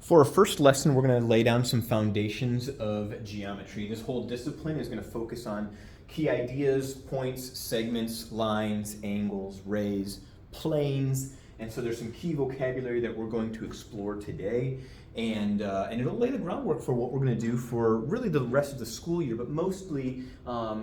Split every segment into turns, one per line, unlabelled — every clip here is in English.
For our first lesson, we're going to lay down some foundations of geometry. This whole discipline is going to focus on key ideas, points, segments, lines, angles, rays, planes, and so there's some key vocabulary that we're going to explore today, and it'll lay the groundwork for what we're going to do for really the rest of the school year, but mostly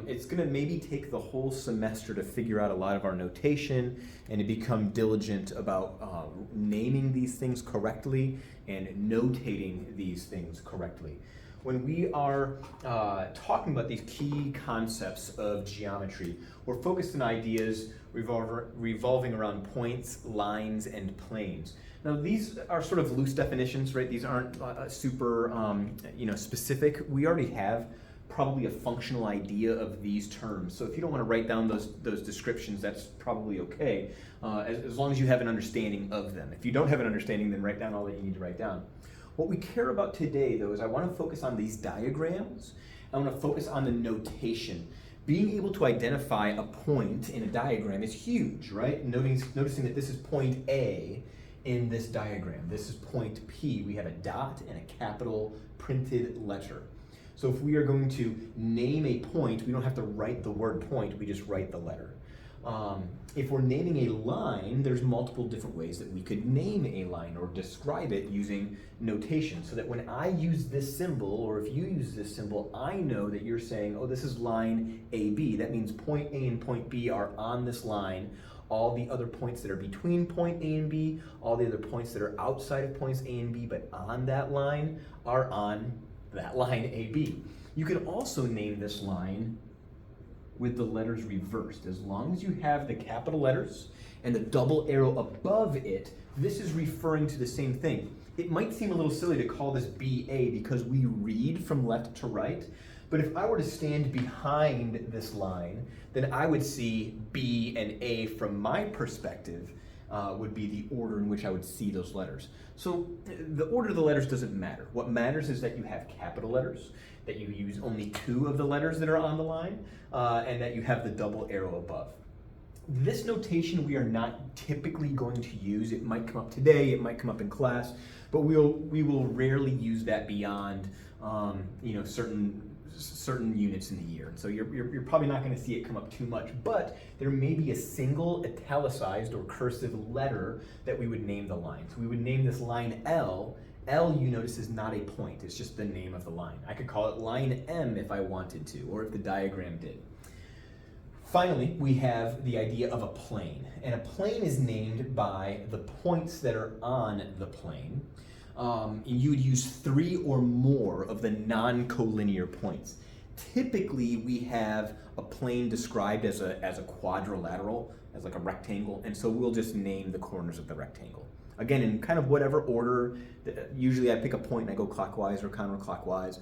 it's going to maybe take the whole semester to figure out a lot of our notation and to become diligent about naming these things correctly and notating these things correctly. When we are talking about these key concepts of geometry, we're focused on ideas revolving around points, lines, and planes. Now, these are sort of loose definitions, right? These aren't super specific. We already have probably a functional idea of these terms. So if you don't want to write down those descriptions, that's probably okay, as long as you have an understanding of them. If you don't have an understanding, then write down all that you need to write down. What we care about today, though, is I want to focus on these diagrams. I want to focus on the notation. Being able to identify a point in a diagram is huge, right? Noticing that this is point A in this diagram. This is point P. We have a dot and a capital printed letter. So if we are going to name a point, we don't have to write the word point, we just write the letter. If we're naming a line, there's multiple different ways that we could name a line or describe it using notation, so that when I use this symbol, or if you use this symbol, I know that you're saying, oh, this is line AB. That means point A and point B are on this line. All the other points that are between point A and B, all the other points that are outside of points A and B but on that line, are on that line AB. You can also name this line with the letters reversed. As long as you have the capital letters and the double arrow above it, this is referring to the same thing. It might seem a little silly to call this BA because we read from left to right, but if I were to stand behind this line, then I would see B and A from my perspective would be the order in which I would see those letters. So the order of the letters doesn't matter. What matters is that you have capital letters, that you use only 2 of the letters that are on the line, and that you have the double arrow above. This notation we are not typically going to use. It might come up today, it might come up in class, but we will rarely use that beyond certain units in the year. So you're probably not going to see it come up too much, but there may be a single italicized or cursive letter that we would name the line. So we would name this line L. L, you notice, is not a point. It's just the name of the line. I could call it line M if I wanted to, or if the diagram did. Finally, we have the idea of a plane. And a plane is named by the points that are on the plane. You would use 3 or more of the non-collinear points. Typically, we have a plane described as a quadrilateral, as like a rectangle, and so we'll just name the corners of the rectangle. Again, in kind of whatever order. Usually I pick a point and I go clockwise or counterclockwise.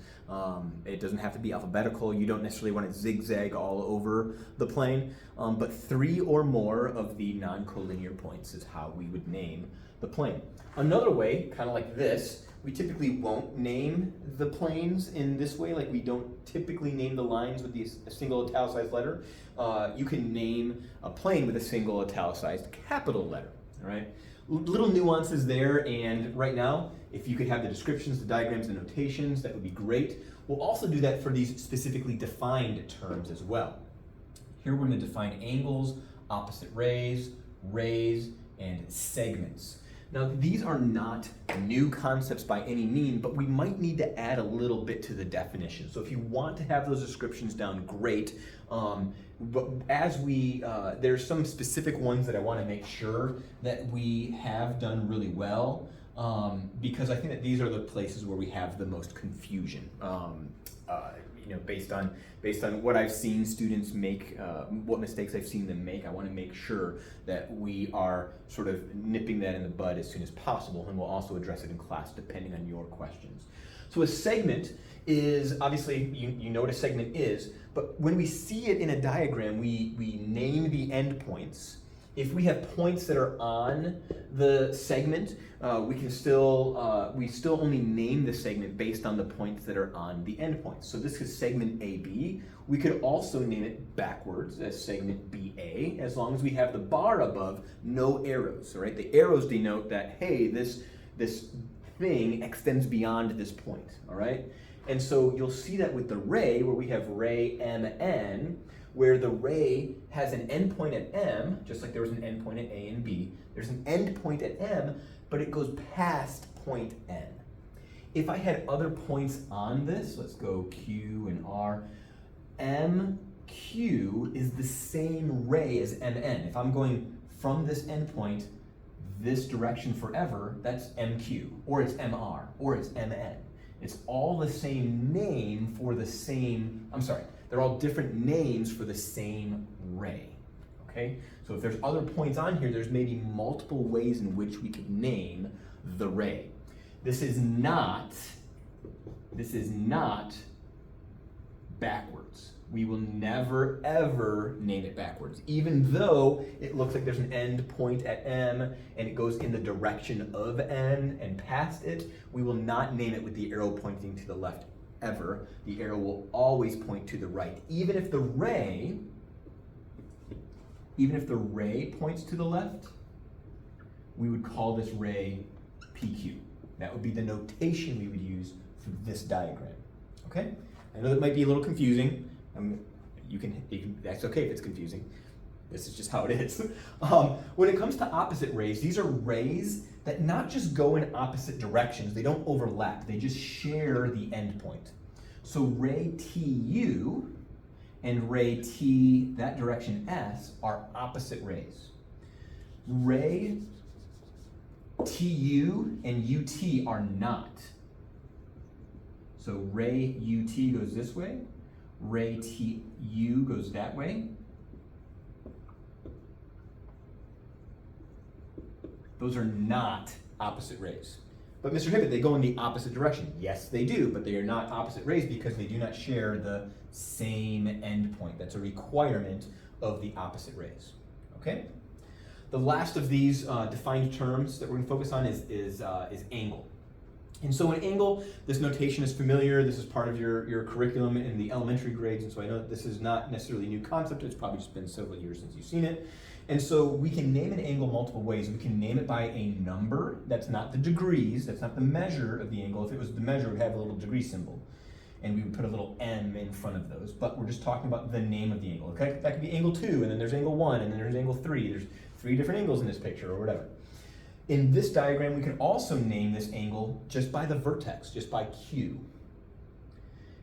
It doesn't have to be alphabetical. You don't necessarily want to zigzag all over the plane, but 3 or more of the non-collinear points is how we would name the plane. Another way, kind of like this, we typically won't name the planes in this way, like we don't typically name the lines with a single italicized letter. You can name a plane with a single italicized capital letter, all right? Little nuances there, and right now, if you could have the descriptions, the diagrams, the notations, that would be great. We'll also do that for these specifically defined terms as well. Here we're going to define angles, opposite rays, and segments. Now, these are not new concepts by any means, but we might need to add a little bit to the definition. So if you want to have those descriptions down, great. But as there's some specific ones that I want to make sure that we have done really well, because I think that these are the places where we have the most confusion. Based on what I've seen students make, what mistakes I've seen them make, I want to make sure that we are sort of nipping that in the bud as soon as possible, and we'll also address it in class depending on your questions. So a segment is, obviously, you know what a segment is, but when we see it in a diagram, we name the endpoints. If we have points that are on the segment, we still only name the segment based on the points that are on the endpoints. So this is segment AB. We could also name it backwards as segment BA, as long as we have the bar above, no arrows. All right, the arrows denote that, hey, this thing extends beyond this point, all right? And so you'll see that with the ray, where we have ray mn, where the ray has an endpoint at m, just like there was an endpoint at A and B. There's an endpoint at m, but it goes past point n. If I had other points on this, let's go Q and R, MQ is the same ray as MN. If I'm going from this endpoint this direction forever, that's MQ, or it's MR, or it's MN. It's all the same name for the same, I'm sorry, they're all different names for the same ray, okay? So if there's other points on here, there's maybe multiple ways in which we could name the ray. This is not backwards. We will never, ever name it backwards. Even though it looks like there's an end point at M and it goes in the direction of N and past it, we will not name it with the arrow pointing to the left ever. The arrow will always point to the right. Even if the ray points to the left, we would call this ray PQ. That would be the notation we would use for this diagram, okay? I know that might be a little confusing. That's okay if it's confusing. This is just how it is. When it comes to opposite rays, these are rays that not just go in opposite directions, they don't overlap, they just share the endpoint. So ray TU and ray T, that direction S, are opposite rays. Ray TU and UT are not. So ray UT goes this way, ray TU goes that way. Those are not opposite rays. But Mr. Hibbett, they go in the opposite direction. Yes, they do, but they are not opposite rays because they do not share the same endpoint. That's a requirement of the opposite rays, okay? The last of these defined terms that we're going to focus on is angle. And so an angle, this notation is familiar. This is part of your curriculum in the elementary grades, and so I know that this is not necessarily a new concept. It's probably just been several years since you've seen it. And so we can name an angle multiple ways. We can name it by a number. That's not the degrees. That's not the measure of the angle. If it was the measure, we'd have a little degree symbol. And we would put a little M in front of those. But we're just talking about the name of the angle. Okay? That could be angle 2, and then there's angle 1, and then there's angle 3. There's 3 different angles in this picture, or whatever. In this diagram, we can also name this angle just by the vertex, just by Q.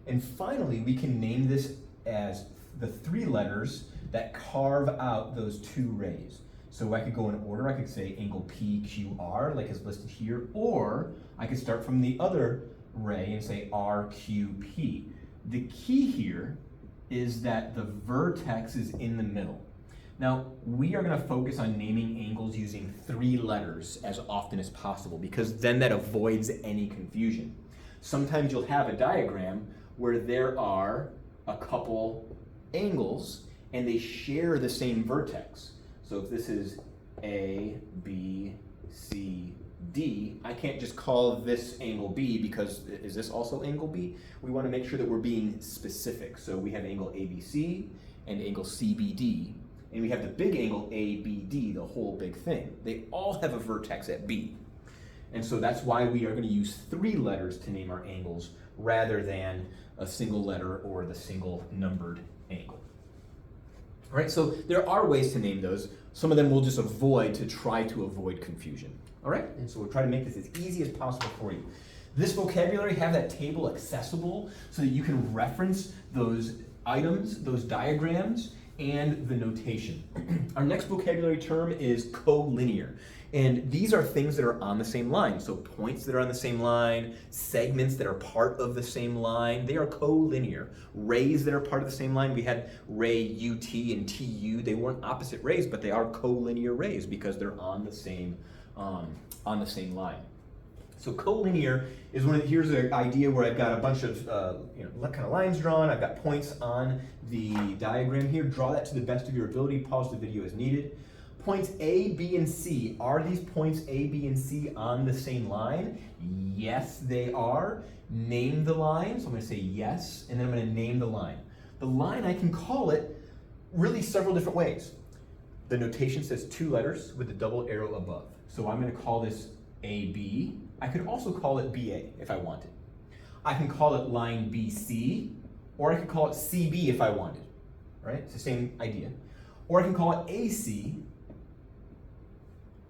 And finally, we can name this as the 3 letters that carve out those 2 rays. So I could go in order. I could say angle PQR, like is listed here, or I could start from the other ray and say RQP. The key here is that the vertex is in the middle. Now, we are going to focus on naming angles using 3 letters as often as possible because then that avoids any confusion. Sometimes you'll have a diagram where there are a couple angles and they share the same vertex. So if this is A, B, C, D, I can't just call this angle B because is this also angle B? We want to make sure that we're being specific. So we have angle ABC and angle CBD. And we have the big angle ABD, the whole big thing. They all have a vertex at B. And so that's why we are going to use 3 letters to name our angles rather than a single letter or the single numbered angle. All right, so there are ways to name those. Some of them we'll just avoid to try to avoid confusion. All right, and so we'll try to make this as easy as possible for you. This vocabulary, have that table accessible so that you can reference those items, those diagrams, and the notation. Our next vocabulary term is colinear. And these are things that are on the same line. So points that are on the same line, segments that are part of the same line, they are colinear. Rays that are part of the same line, we had ray UT and TU. They weren't opposite rays, but they are colinear rays because they're on the same line. So colinear is here's an idea where I've got a bunch of kind of lines drawn. I've got points on the diagram here. Draw that to the best of your ability. Pause the video as needed. Points A, B, and C. Are these points A, B, and C on the same line? Yes, they are. Name the line. So I'm going to say yes, and then I'm going to name the line. The line, I can call it really several different ways. The notation says 2 letters with the double arrow above. So I'm going to call this AB. I could also call it BA if I wanted. I can call it line BC, or I could call it CB if I wanted, right? It's the same idea. Or I can call it AC,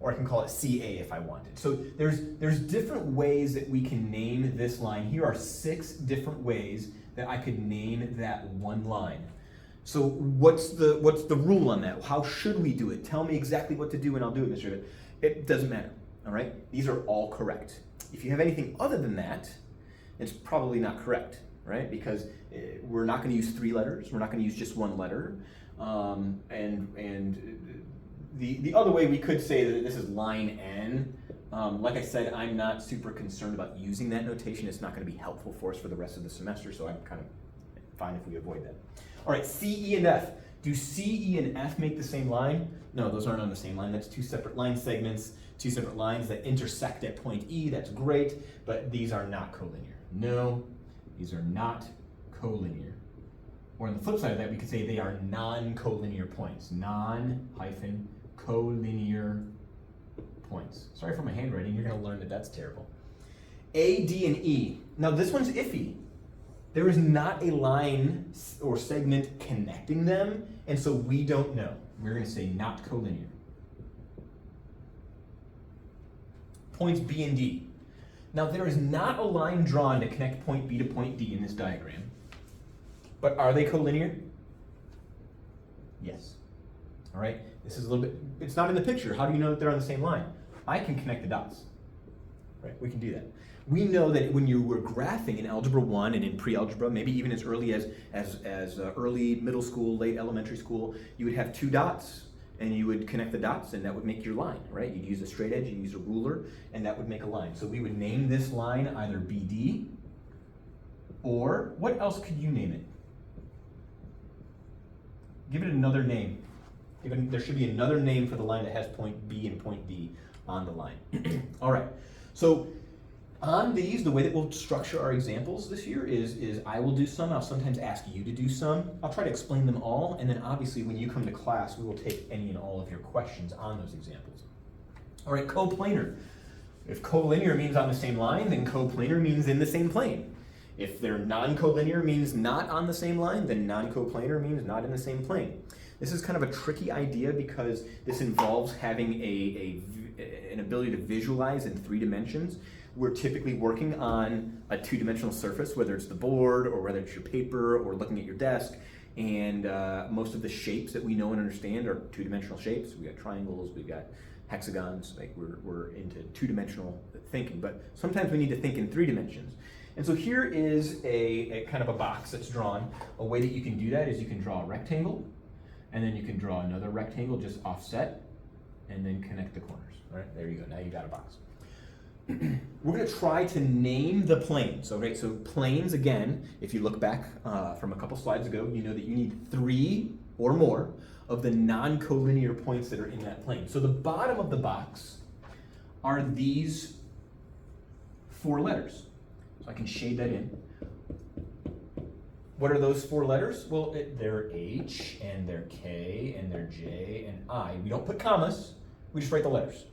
or I can call it CA if I wanted. So there's different ways that we can name this line. Here are 6 different ways that I could name that one line. So what's the rule on that? How should we do it? Tell me exactly what to do and I'll do it, Mr. David. It doesn't matter, all right? These are all correct. If you have anything other than that, it's probably not correct, right? Because we're not going to use 3 letters. We're not going to use just 1 letter. The other way we could say that this is line N. Like I said, I'm not super concerned about using that notation. It's not going to be helpful for us for the rest of the semester, so I'm kind of fine if we avoid that. All right, C, E, and F. Do C, E, and F make the same line? No, those aren't on the same line. That's 2 separate line segments, 2 separate lines that intersect at point E. That's great, but these are not collinear. No, these are not collinear. Or on the flip side of that, we could say they are non-collinear points. Non-collinear points. Sorry for my handwriting. You're going to learn that that's terrible. A, D, and E. Now this one's iffy. There is not a line or segment connecting them, and so we don't know. We're going to say not collinear. Points B and D. Now there is not a line drawn to connect point B to point D in this diagram, but are they collinear? Yes. All right, this is a little bit, it's not in the picture. How do you know that they're on the same line? I can connect the dots, right? We can do that. We know that when you were graphing in Algebra 1 and in pre-algebra, maybe even as early as early middle school, late elementary school, you would have 2 dots and you would connect the dots and that would make your line, right? You'd use a straight edge, you'd use a ruler, and that would make a line. So we would name this line either BD, or what else could you name it? Give it another name. There should be another name for the line that has point B and point D on the line. All right, so on these, the way that we'll structure our examples this year is I will do some, I'll sometimes ask you to do some. I'll try to explain them all, and then obviously when you come to class, we will take any and all of your questions on those examples. All right, coplanar. If collinear means on the same line, then coplanar means in the same plane. If they're non-collinear means not on the same line, then non-coplanar means not in the same plane. This is kind of a tricky idea because this involves having an ability to visualize in 3 dimensions. We're typically working on a 2-dimensional surface, whether it's the board or whether it's your paper or looking at your desk. And most of the shapes that we know and understand are 2-dimensional shapes. We got triangles, we've got hexagons, like we're into 2-dimensional thinking. But sometimes we need to think in 3 dimensions. And so here is a kind of a box that's drawn. A way that you can do that is you can draw a rectangle, and then you can draw another rectangle just offset, and then connect the corners. All right, there you go. Now you got a box. We're going to try to name the planes. Okay, so planes, again, if you look back from a couple slides ago, you know that you need 3 or more of the non-collinear points that are in that plane. So the bottom of the box are these 4 letters. So I can shade that in. What are those 4 letters? Well, they're H, and they're K, and they're J, and I. We don't put commas, we just write the letters.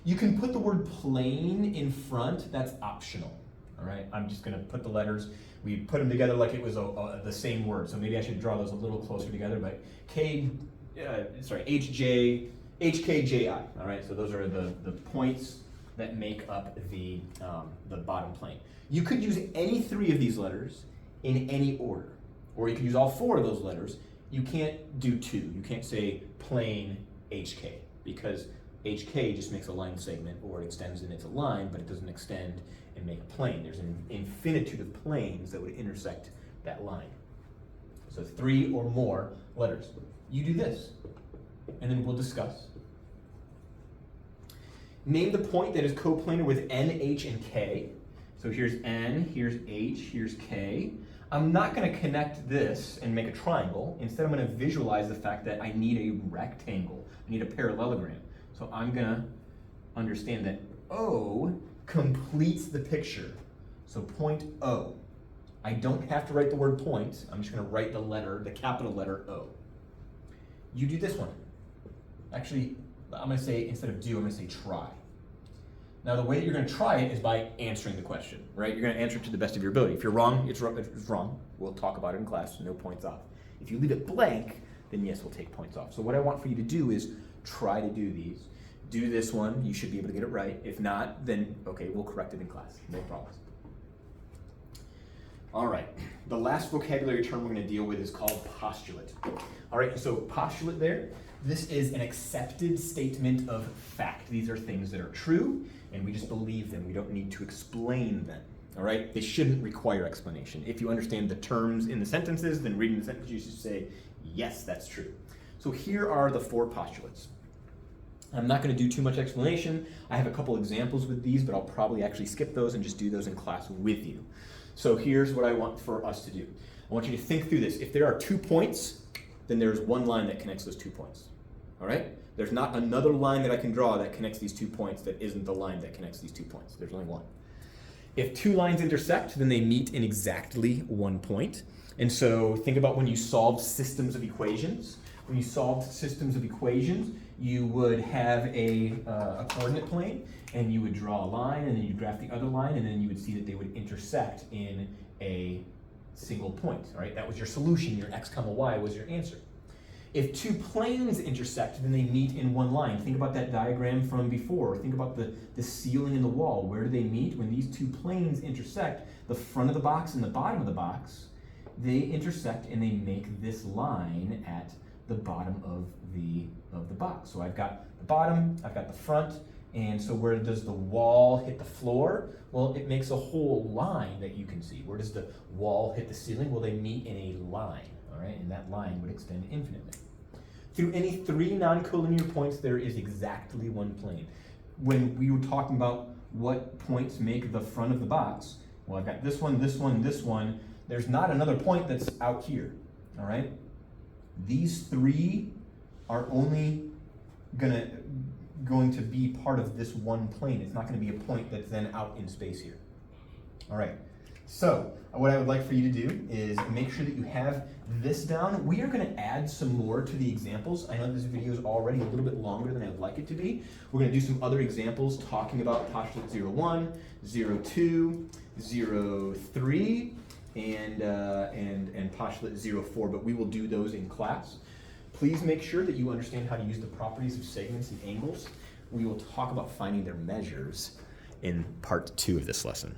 You can put the word plane in front, that's optional, all right? I'm just gonna put the letters, we put them together like it was the same word, so maybe I should draw those a little closer together, but HJ, HKJI, all right? So those are the points that make up the bottom plane. You could use any 3 of these letters in any order, or you could use all 4 of those letters. You can't do 2. You can't say plane HK, because HK just makes a line segment, or it extends and it's a line, but it doesn't extend and make a plane. There's an infinitude of planes that would intersect that line. So 3 or more letters. You do this, and then we'll discuss. Name the point that is coplanar with N, H, and K. So here's N, here's H, here's K. I'm not going to connect this and make a triangle. Instead, I'm going to visualize the fact that I need a rectangle. I need a parallelogram. So I'm going to understand that O completes the picture. So point O. I don't have to write the word point. I'm just going to write the letter, the capital letter O. You do this one. Actually, I'm going to say, instead of do, I'm going to say try. Now, the way that you're going to try it is by answering the question, right? You're going to answer it to the best of your ability. If you're wrong, it's wrong. We'll talk about it in class, no points off. If you leave it blank, then yes, we'll take points off. So what I want for you to do is try to do these. Do this one, you should be able to get it right. If not, then okay, we'll correct it in class, no problems. All right, the last vocabulary term we're going to deal with is called postulate. All right, so postulate there, this is an accepted statement of fact. These are things that are true, and we just believe them. We don't need to explain them. All right, they shouldn't require explanation. If you understand the terms in the sentences, then reading the sentence, you should say, yes, that's true. So here are the 4 postulates. I'm not going to do too much explanation. I have a couple examples with these, but I'll probably actually skip those and just do those in class with you. So here's what I want for us to do. I want you to think through this. If there are 2 points, then there's one line that connects those 2 points. All right? There's not another line that I can draw that connects these 2 points that isn't the line that connects these 2 points. There's only one. If 2 lines intersect, then they meet in exactly 1 point. And so think about when you solved systems of equations. When you solved systems of equations, you would have a coordinate plane, and you would draw a line, and then you graph the other line, and then you would see that they would intersect in a single point. All right? That was your solution. Your x comma y was your answer. If 2 planes intersect, then they meet in 1 line. Think about that diagram from before. Think about the ceiling and the wall. Where do they meet? When these 2 planes intersect, the front of the box and the bottom of the box, they intersect and they make this line at the bottom of the box. So I've got the bottom, I've got the front, and so where does the wall hit the floor? Well, it makes a whole line that you can see. Where does the wall hit the ceiling? Well, they meet in a line, all right? And that line would extend infinitely. Through any 3 non-collinear points, there is exactly 1 plane. When we were talking about what points make the front of the box, well, I've got this one, this one, this one. There's not another point that's out here, all right? These 3 are only going to be part of this 1 plane. It's not going to be a point that's then out in space here. All right. So what I would like for you to do is make sure that you have this down. We are going to add some more to the examples. I know this video is already a little bit longer than I would like it to be. We're going to do some other examples talking about postulate 01, 02, 03, and postulate 04, but we will do those in class. Please make sure that you understand how to use the properties of segments and angles. We will talk about finding their measures in part 2 of this lesson.